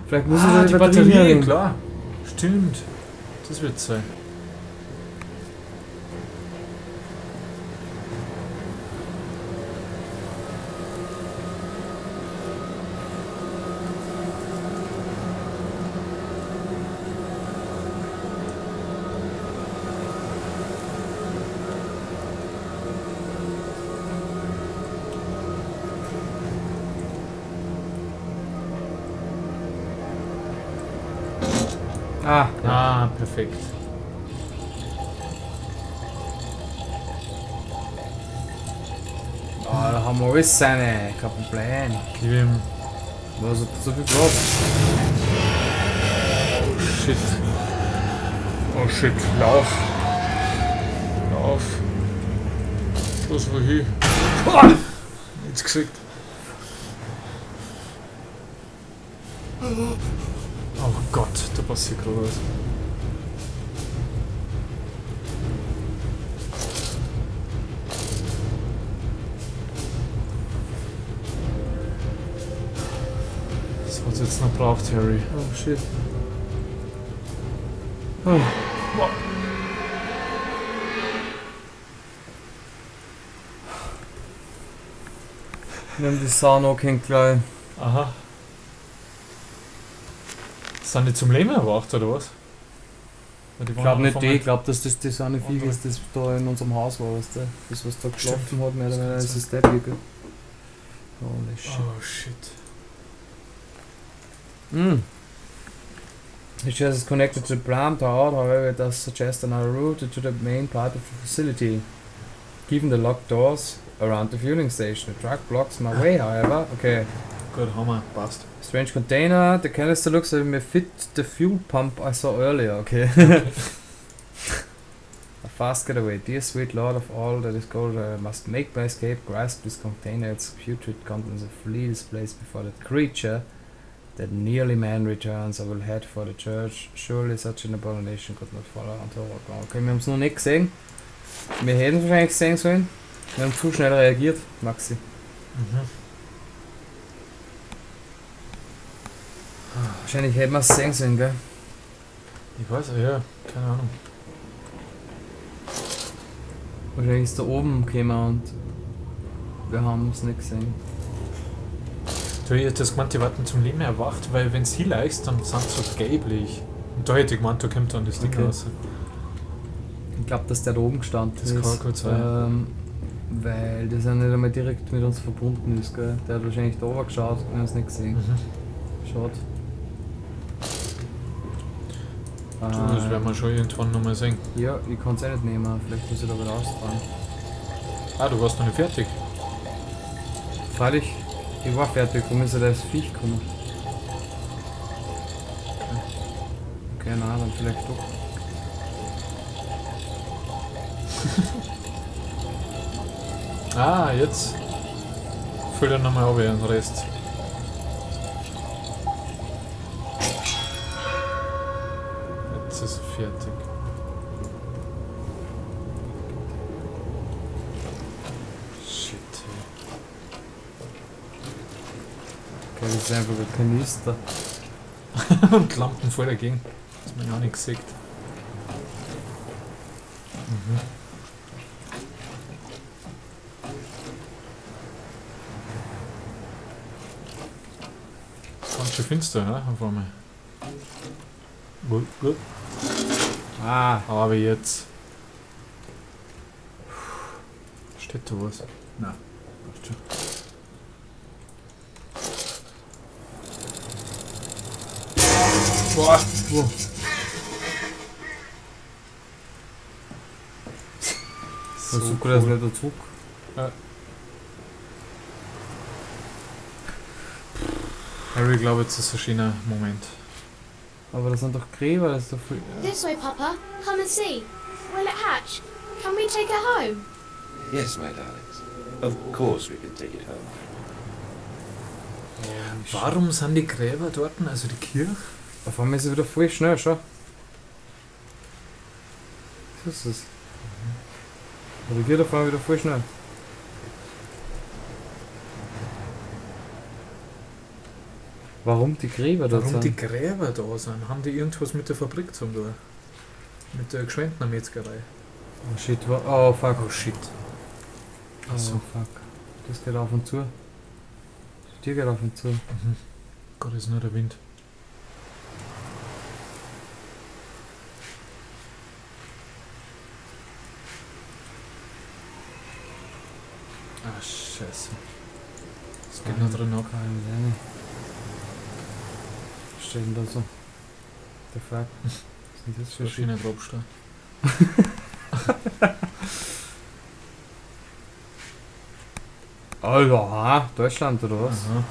Vielleicht muss ich die Batterie, klar. Stimmt. Das wird sein. Ah, ja. Ah, perfekt. Ah, da haben wir alles seine. Kein Problem. Gib ihm. Was hat so viel Platz? Oh shit. Oh shit. Lauf. Lauf. Los, wohin? Jetzt gekriegt. Oh Gott, da passiert gerade was. Das hat jetzt noch braucht, Harry. Oh shit. Oh. Wow. Wir haben die Sau noch gleich. Aha. Sind die zum Leben erwacht oder was? Weil die Ich waren glaube nicht einfach die, mal- ich glaube, dass das so eine Vieh ist, das da in unserem Haus war, weißt du? Das, was da geschlafen hat, mehr oder weniger, ist das der Vieh. Holy shit. Oh shit. Mm. It is connected to the pram tower, however it does suggest another route to the main part of the facility. Given the locked doors around the fueling station, the truck blocks my way, however. Okay. Gut, Hammer, passt. Strange container, the canister looks like it may fit the fuel pump I saw earlier, okay. A fast getaway. Dear sweet lord of all that is gold, I must make my escape, grasp this container, its putrid contents, and flee this place before that creature that nearly man returns. I will head for the church. Surely such an abomination could not follow until we're okay, wir haben es noch nicht gesehen. Wir hätten es wahrscheinlich sehen sollen. Wir haben zu schnell reagiert, Maxi. Mhm. Wahrscheinlich hätten wir es sehen sollen, gell? Ich weiß, ja, keine Ahnung. Wahrscheinlich ist da oben gekommen und wir haben es nicht gesehen. Du hättest das gemeint, die warten zum Leben erwacht, weil wenn sie leichst, dann sind sie so gelblich. Und da hätte ich gemeint, da kommt dann das Ding Okay. raus. Ich glaube, dass der da oben gestanden Das ist. kann gut sein. Weil das ja nicht einmal direkt mit uns verbunden ist, gell? Der hat wahrscheinlich da oben geschaut und wir haben es nicht gesehen. Mhm. Schade. Du, das werden wir schon irgendwann nochmal sehen. Ja, ich kann es eh nicht nehmen. Vielleicht muss ich da wieder ausfahren. Ah, du warst noch nicht fertig. Freilich, ich war fertig. Warum ist ja das Viech gekommen? Okay, nein, dann vielleicht doch. Ah, jetzt. Füll dann nochmal auf den Rest. Jetzt ist er fertig. Shit, Okay, das ist einfach ein Kanister. hey. Und Lampen voll dagegen. Das hat man ja auch nicht gesehen. Mhm. Ganz schön finster, ne? Auf einmal. Gut, gut. Ah, Aber jetzt. Steht da was? Nein. Passt schon. Boah! Wow. so gut, dass nicht der Zug. Harry, ich glaube, jetzt ist ein schöner Moment. Aber das sind doch Gräber, das ist doch viel. This way, Papa. Come and see. Will it hatch? Can we take it home? Yes, my darlings. Of course we can take it home. Warum sind die Gräber dort, also die Kirche? Auf einmal ist es wieder voll schnell, schau. Was ist das? Aber geht auf einmal wieder voll schnell. Warum die Gräber dort Warum die sind? Gräber da sind? Haben die irgendwas mit der Fabrik zu tun? Mit der Gschwendner Metzgerei? Oh shit, oh fuck. Oh shit. Oh Achso. fuck. Das geht auf und zu. Die Tür geht auf und zu. Mhm. Gott, ist nur der Wind. Ah, scheiße. Es geht noch drin ab. Keine Ahnung. Was steht denn da so? The fuck? Was ist denn das für Shit? Verschiedene Grabsteine. Alter, ha? Deutschland oder was? Aha.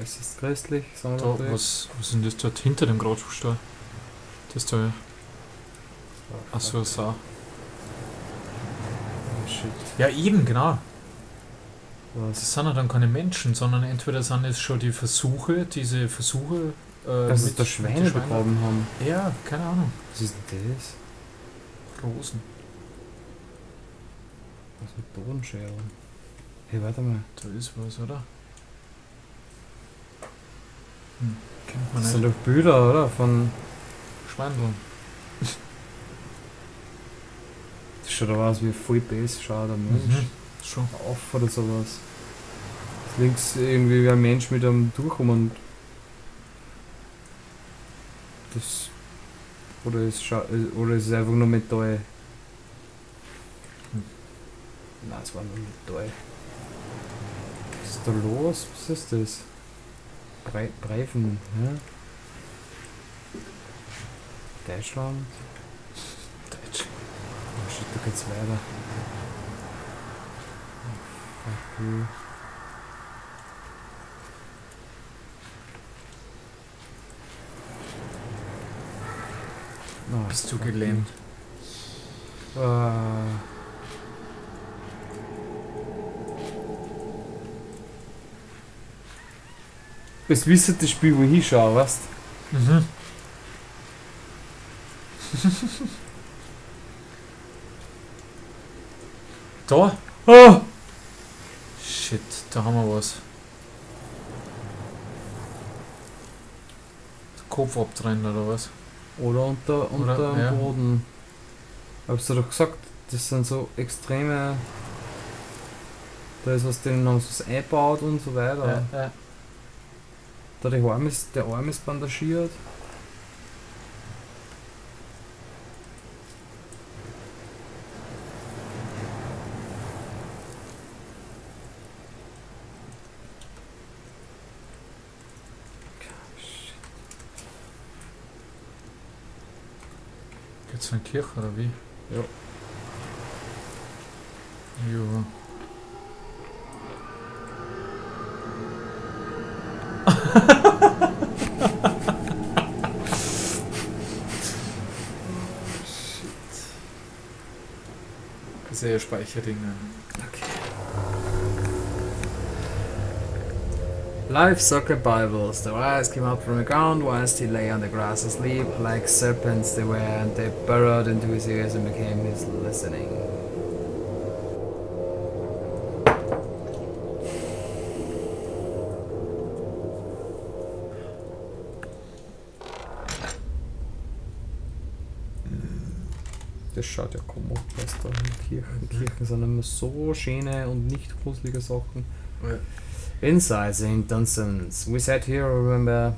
Ist das christlich? Sagen wir Da, mal was ist denn das dort hinter dem Grabstein? Das da ja. Oh, Achso, eine Sau. Oh shit. Ja, eben, genau. Was? Das sind ja dann keine Menschen, sondern entweder sind es schon die Versuche, diese Versuche. Dass es mit- da mit Schweine den begraben haben. Ja, keine Ahnung. Was ist denn das? Rosen. Was mit Bodenschere? Hey, warte mal. Da ist was, oder? Kennt man Das sind nicht. doch Bilder, oder? Von. Schweindeln. Das schaut aber aus wie ein voll Bass, schaut der Mensch. Schon. Auf oder sowas. Links irgendwie wie ein Mensch mit einem Tuch um und. Das. Oder oder ist es einfach nur Metall? Nein, es war nur Metall. Was ist da los? Was ist das? Breifen, ja? Deutschland? Deutsch. Oh shit, da geht's weiter. Okay. Oh, Bist du fuck gelähmt? me. Ah. Das wisst das Spiel, wo ich hinschaue, weißt du? Mhm. Da? Oh! Shit, da haben wir was. Kopf abtrennen oder was? Oder unter dem ja. Boden. Habst du doch gesagt, das sind so extreme. Da ist was denen haben sie es eingebaut und so weiter. Ja. Da der Arm ist bandagiert. Geht's in die Kirche oder wie? Ja. Jo. Sehr Speicherdinge. Life sucker Bibles. Their eyes came up from the ground whilst he lay on the grass asleep. Like serpents they were, and they burrowed into his ears and became his listening. Das schaut ja komisch aus da in Kirchen. Kirchen sind immer so schöne und nicht gruselige Sachen. Ja. Inside St. Dunstan's, we sat here, remember?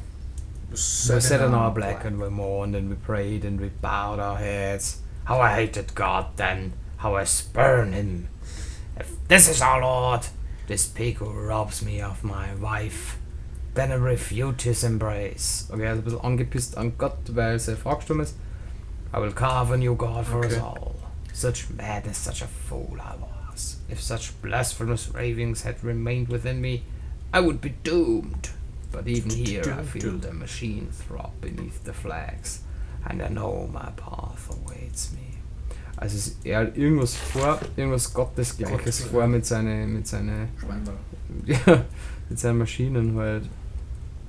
We sat on our black and we mourned and we prayed and we bowed our heads. How I hated God then, how I spurn him. If this is our Lord, this pig who robs me of my wife, then I refute his embrace. Okay, also ein bisschen angepisst an Gott, weil seine Frau gestorben ist. I will carve a new God for us Okay. all. Such madness, such a fool I was. If such blasphemous ravings had remained within me, I would be doomed. But even here I feel the machine throb beneath the flags, and I know my path awaits me. Also es ist eher irgendwas Gottesgleiches Gott, vor ja. mit seinen Schweinball. ja, mit seinen Maschinen halt.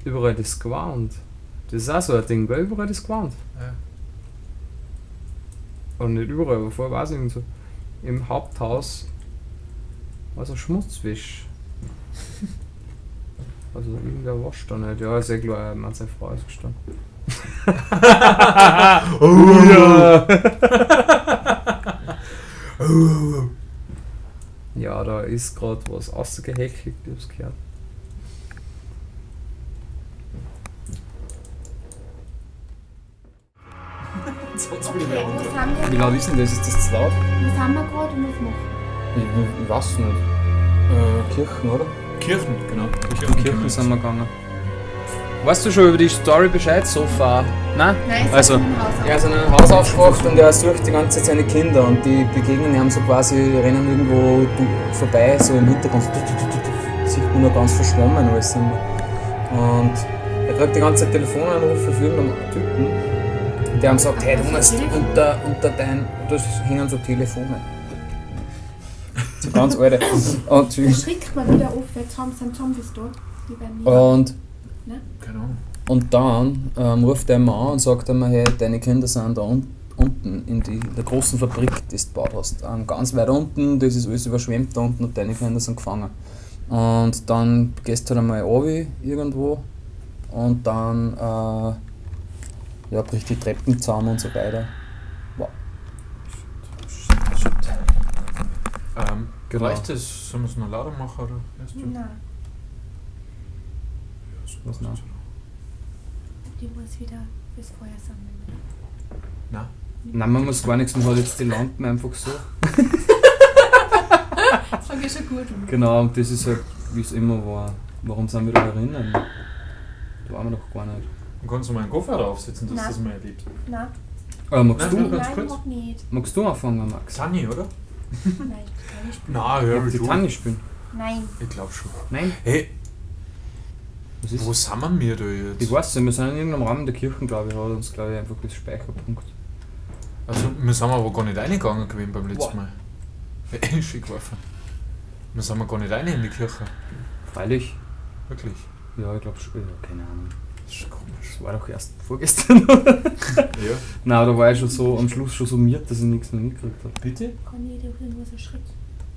Überall das Gewand. Das ist auch so ein Ding, gell? Überall das Gewand. Ja. Und nicht überall, aber vorher war es irgendwie so. Im Haupthaus Also Schmutzwisch. Also irgendwer wascht da nicht. Ja, ist eh klar, man hat seine Frau ausgestanden. Oh ja! Ja, da ist gerade was rausgehechelt, ich hab's gehört. Sonst Okay, wo sind Wie wir? laut ist denn das? Ist das zu laut? Wo sind wir gerade und was machen wir? Ich weiß nicht. Kirchen, oder? Kirchen, genau. Kirchen sind wir gegangen. Weißt du schon über die Story Bescheid so far? Nein? Nein, Also, Er ist in einem Haus aufgewacht und er sucht die ganze Zeit seine Kinder und die begegnen ihm so quasi, rennen irgendwo vorbei, so im Hintergrund. Sieht man nur ganz verschwommen alles immer. Und er kriegt die ganze Zeit Telefonanrufe von irgendeinem Typen, der ihm sagt, hey, du musst unter dein... Da hängen so Telefone. So ganz alte. Und, Da schreckt man wieder auf, weil sind Zombies da. Die werden nicht. und Keine Ahnung. Und dann ruft er ihn an und sagt ihm, hey, deine Kinder sind da unten in der großen Fabrik, die du gebaut hast. Ganz weit unten, das ist alles überschwemmt da unten und deine Kinder sind gefangen. Und dann gehst du halt einmal runter irgendwo und dann ja, bricht die Treppen zusammen und so weiter. Wow. Genau. Reicht das? Sollen wir es noch lauter machen? Oder? Weißt du? Nein, Was noch? die muss wieder das Feuer sammeln. Nein. Nein, man muss gar nichts, man hat jetzt die Lampen einfach so. Das fand ich schon gut. Genau, und das ist halt, wie es immer war. Warum sind wir da herinnen? Da waren wir doch gar nicht. Dann kannst du mal einen Koffer draufsetzen, dass Nein. das mal erlebt. Nein, Magst, Nein, du, ganz nein, kurz. noch nicht. magst du anfangen, Max? Tanni, oder? Nein, ich kann nicht. Nein, Ja, die Tanne spielen. Nein. Ich glaub schon. Nein? Hey, Was ist? wo sind wir da jetzt? Ich weiß nicht, wir sind in irgendeinem Rahmen der Kirchen, glaube ich, hat uns, glaube ich, einfach das Speicherpunkt. Also, wir sind aber gar nicht reingegangen gewesen beim letzten Wow. Mal. Schick geworfen. Wir sind gar nicht rein in die Kirche. Freilich. Wirklich. Ja, ich glaube schon. Ja, keine Ahnung. Das ist schon komisch. Das war doch erst vorgestern. Ja. Nein, da war ich schon so am Schluss schon summiert, dass ich nichts mehr mitgekriegt habe. Bitte? Kann ich durch irgendwas erschreckt?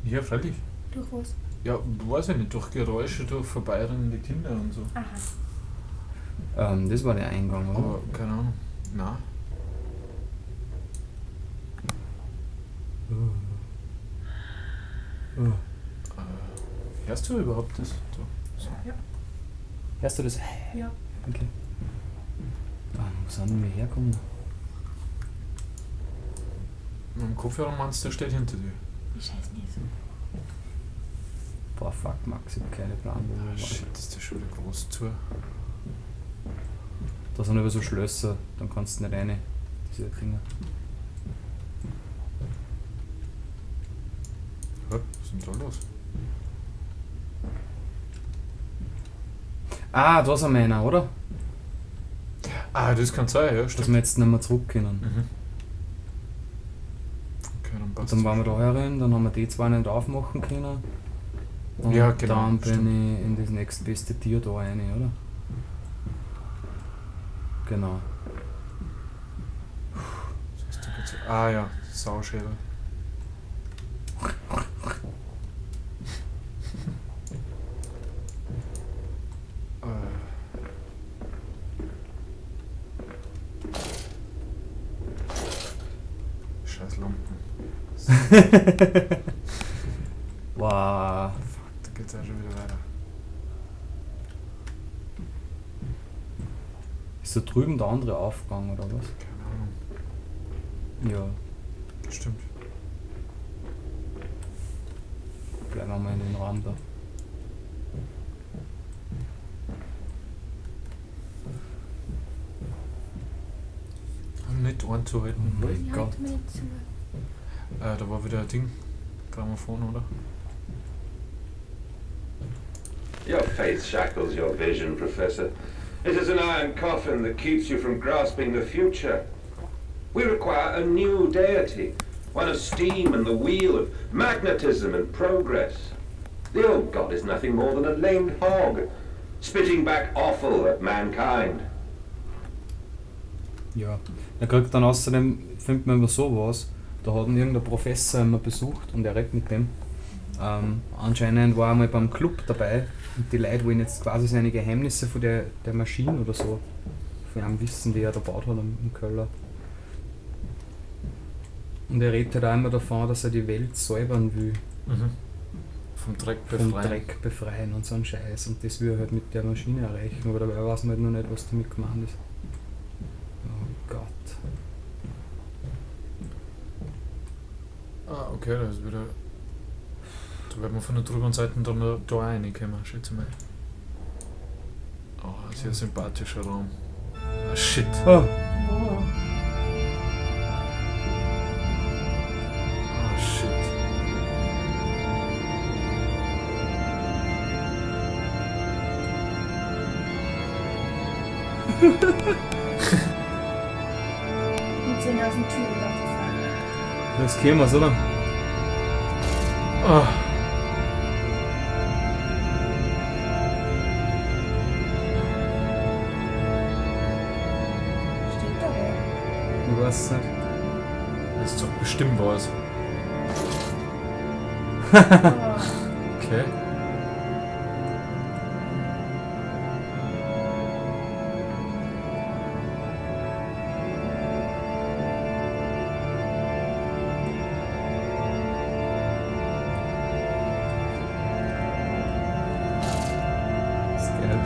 Ja, freilich. Durch was? Ja, weiß ich nicht, durch Geräusche, durch vorbeirennende Kinder und so. Aha. Das war der Eingang, oder? Aber keine Ahnung. Nein. Hörst du überhaupt das? So. Hörst du das? Ja. Okay. Wo sind wir hergekommen? Mit dem Kopfhörer meinst du, der steht hinter dir. Ich scheiß nicht so. Boah, fuck, Max, ich hab keine Plan, wo wir waren. Shit, ist der schon wieder groß zu. Da sind aber so Schlösser, dann kannst du nicht rein. Diese Dinger. Hä? Was ist denn da los? Ah, da sind wir einer, oder? Ah, das kann sein, ja, Dass stimmt. wir jetzt nicht mehr zurück können. Mhm. Okay, dann Und passt dann waren wir da herin, dann haben wir die zwei nicht aufmachen können. Und Ja, genau, dann bin stimmt. ich in das nächstbeste Tier da rein, oder? Genau. Was hast du gesagt? Ah ja, Sauschädel. Scheiß Lampen. Wow. Fuck, da geht's ja schon wieder weiter. Ist da drüben der andere Aufgang, oder was? Keine Ahnung. Ja, Stimmt. bleiben wir mal in den Raum da. Nicht anzuhalten. Oh mein Ich Gott. halte mir nicht zu. Da war wieder ein Ding. Grammophon, oder? Your faith shackles your vision, Professor. It is an iron coffin that keeps you from grasping the future. We require a new deity, one of steam and the wheel, of magnetism and progress. The old god is nothing more than a lamed hog, spitting back offal at mankind. Ja. Er kriegt dann außerdem, findet man über sowas, da hat ihn irgendein Professor immer besucht und er redet mit dem. Anscheinend war er mal beim Club dabei und die Leute wollen jetzt quasi seine Geheimnisse von der Maschine oder so von einem wissen, die er da gebaut hat im Keller. Und er redet halt auch immer davon, dass er die Welt säubern will, Mhm. Vom Dreck befreien. vom Dreck befreien und so ein Scheiß. Und das will er halt mit der Maschine erreichen, aber dabei weiß man halt noch nicht, was damit gemeint ist. Oh Gott. Ah, okay, das ist wieder. Da wird man von der drüben Seite dann da reinkommen, schätze ich mal. Oh, sehr sympathischer Raum. Ah, shit. Oh. Ah, shit. Mit 10.000 Türen aufgefallen. Das käme was, oder? Ah. Steht da wer? Ich weiß es nicht. Das ist doch bestimmt was. Oh. Okay. Das ist geil.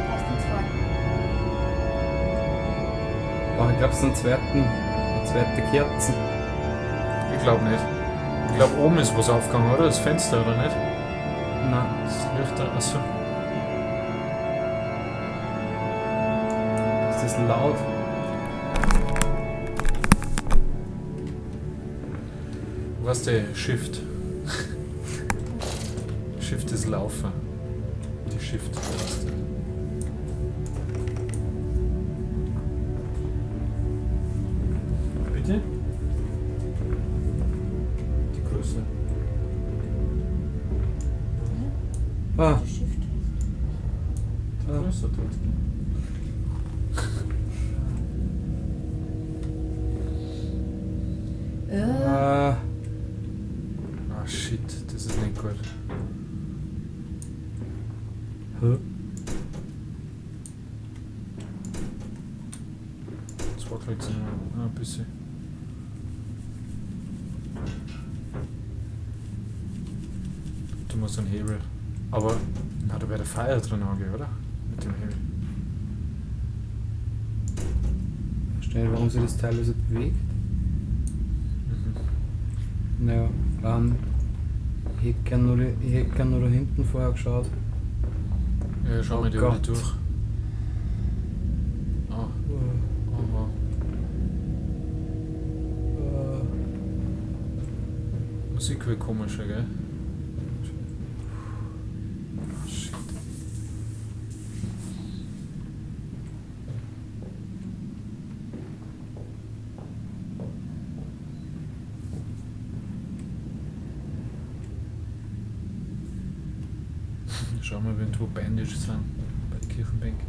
Passt in zwei. Oh, ich glaube, es sind eine zweite Kerze. Ich glaube nicht. Ich glaube, oben ist was aufgegangen, oder? Das Fenster, oder nicht? Nein. Das Licht da. Achso. Ist das laut? Was der Shift? Shift ist Laufen. Die Shift-Taste. Bitte? Die Größe. Ah, Die Shift. Die Ah. Größe-Taste. ah, Ah shit, das ist nicht gut. hä? Das wackelt jetzt ein bisschen. Du musst einen Hebel. Aber na, da wäre der Feuer drin angehen, oder? Mit dem Hebel. Verstehe nicht, warum sich das teilweise bewegt. Mhm. Naja, ich hätte gern nur da hinten vorher geschaut. Ja, schau Oh mal die Gott. alle durch. Ah, aha. Musik wird komischer, gell? Ah, shit. Schau mal, wenn du bandaged sind bei den Kirchenbänken.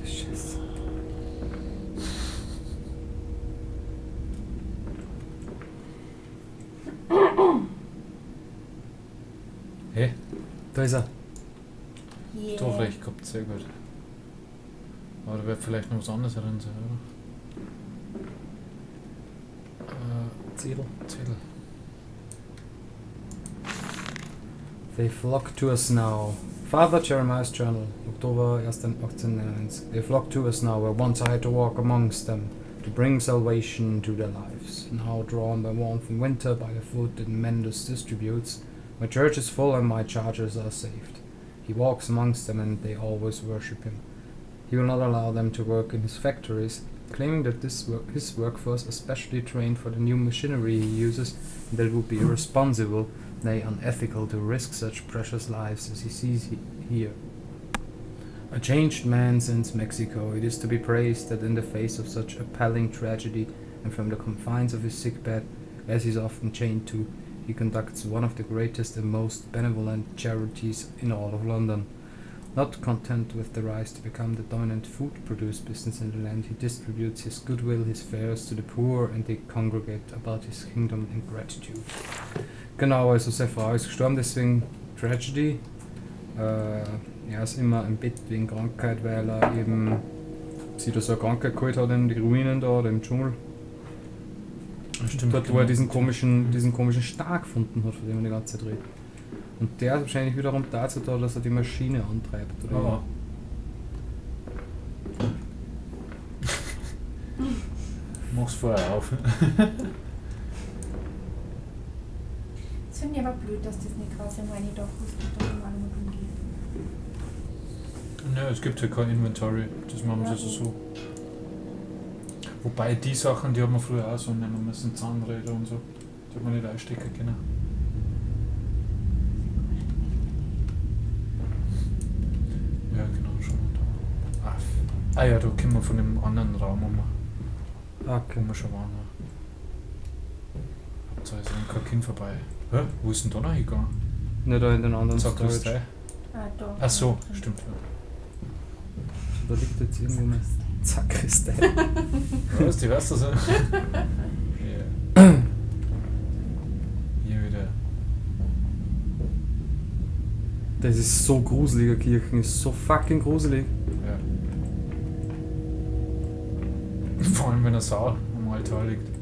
Geschiss. Hey, Da ist er. Yeah. doch recht gehabt, sehr gut. Aber da wird vielleicht noch was anderes drin sein, oder? Zettel. Zettel. They flock to us now. Father Jeremiah's journal, Oktober 1. 1899. They flock to us now, where once I had to walk amongst them, to bring salvation to their lives. Now drawn by warmth and winter, by the food that Mendus distributes, my church is full and my charges are saved. He walks amongst them and they always worship him. He will not allow them to work in his factories, claiming that his workforce is specially trained for the new machinery he uses, and that it would be irresponsible, nay unethical, to risk such precious lives as he sees here. A changed man since Mexico. It is to be praised that in the face of such appalling tragedy, and from the confines of his sick bed, as he is often chained to, he conducts one of the greatest and most benevolent charities in all of London. Not content with the rise to become the dominant food produce business in the land, he distributes his goodwill, his fares to the poor, and they congregate about his kingdom in gratitude. Genau, also seine Frau ist gestorben, deswegen Tragedy. Er ist immer im Bett wegen Krankheit, weil er eben sich da so eine Krankheit geholt hat in die Ruinen da oder im Dschungel. Stimmt, Dort, wo er diesen komischen Star gefunden hat, von dem er die ganze Zeit redet. Und der ist wahrscheinlich wiederum dazu da, dass er die Maschine antreibt. Oder Oh. Mach's vorher auf. Das finde ich aber blöd, dass das nicht quasi am Reini doch ist, dass da normal mit umgeht. Ja, es gibt ja kein Inventory, das machen wir also so. Wobei die Sachen, die haben wir früher auch so nehmen müssen, Zahnräder und so. Die hat man nicht einstecken können. Ja, genau, schon da. Ah ja, da kommen wir von dem anderen Raum um, Okay. wo wir schon waren. Da ist kein Kind vorbei. Hä? Wo ist denn da noch hingegangen? Nicht da in den anderen Sag du Storage. Ah, da. Ach so, stimmt. Da liegt jetzt irgendwo eine Zakristei. Was, die weißt du so? Ja. Hier wieder. Das ist so gruseliger Kirchen, ist so fucking gruselig. Ja. Vor allem wenn eine Sau am Altar liegt.